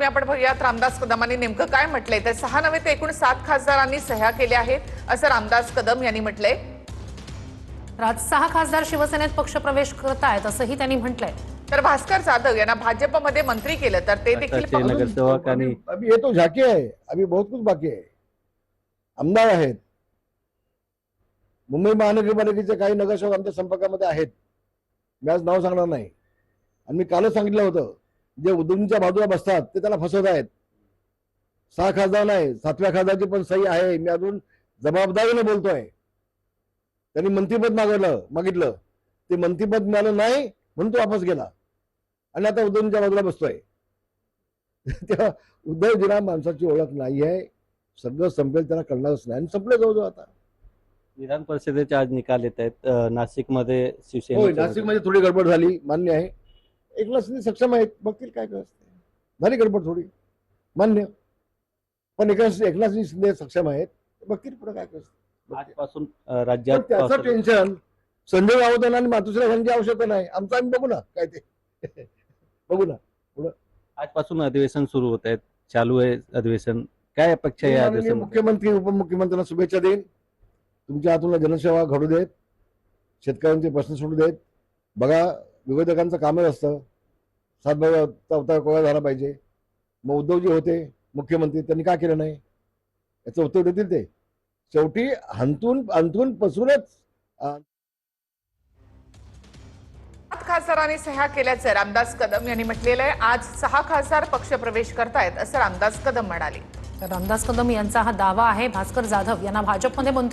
आपण बघूयात रामदास कदमांनी नेमकं काय म्हटलंय तर 6 नव्हे तर एकूण 7 खासदारांनी सह्या केल्या आहेत असं रामदास कदम यांनी म्हटलंय। आज 6 खासदार शिवसेनेत पक्षप्रवेश करतायत असंही त्यांनी म्हटलंय। तर भास्कर जाधव यांना भाजपमध्ये मंत्री केलं तर ते देखील नगरसेवक आणि अभी ये तो झांकी है, अभी बहुत कुछ बाकी है। आमदार आहेत, मुंबई महानगरपालिकेचे काही नगरसेवक आमच्या संपर्कामध्ये आहेत, मी आज नाव सांगणार नाही। आणि मी कालच सांगितलं होतं, जे उद्धवजींच्या बाजूला बसतात ते त्याला फसवत आहेत। 6 खासदार नाही, 7व्या खासदारची पण सही आहे। मी अजून जबाबदारीने बोलतोय। त्यांनी मंत्रिपद मागितलं, ते मंत्रिपद मिळालं नाही म्हणून तो वापस गेला आणि आता उद्धवजींच्या बाजूला बसतोय। तेव्हा उद्धवजींना माणसाची ओळख नाही आहे, सगळं संपेल त्यांना कळणारच नाही आणि संपलं जवळजवळ आता। विधान परिषदेचे आज निकाल येत आहेत। नाशिकमध्ये होय, शिवसेना नाशिकमध्ये थोडी गडबड झाली, मान्य आहे। एकनाथ शिंदे सक्षम आहेत, बघतील काय करते, झाली गडबड थोडी, मान्य। पण एकनाथ शिंदे सक्षम आहेत, बघतील पुढे काय करते। आजपासून राज्यात त्याचं टेन्शन संजय राऊत आणि मातुश्री यांची आवश्यकता नाही, आमचं आम्ही बघू ना काय ते बघू ना पुढं। आजपासून अधिवेशन सुरू होत आहेत, चालू आहे अधिवेशन, काय अपेक्षा आहे अधिवेशन? मुख्यमंत्री उपमुख्यमंत्र्यांना शुभेच्छा देईन। तुमच्या हातून जनसेवा घडू देत, शेतकऱ्यांचे प्रश्न सोडू देत। बघा, विरोधकांचं कामच असतं, 7 भागाचा अवतार कोळा झाला पाहिजे। मग उद्धवजी होते मुख्यमंत्री, त्यांनी का केलं नाही याचं उत्तर देतील ते। शेवटी अंतून पसरूनच 7 खासदारांनी सह्या केल्याचं रामदास कदम यांनी म्हटलेलं आहे। आज 6 खासदार पक्षप्रवेश करतायत असं रामदास कदम म्हणाले। तर रामदास कदम यांचा हा दावा आहे। भास्कर जाधव यांना भाजपमध्ये मंत्री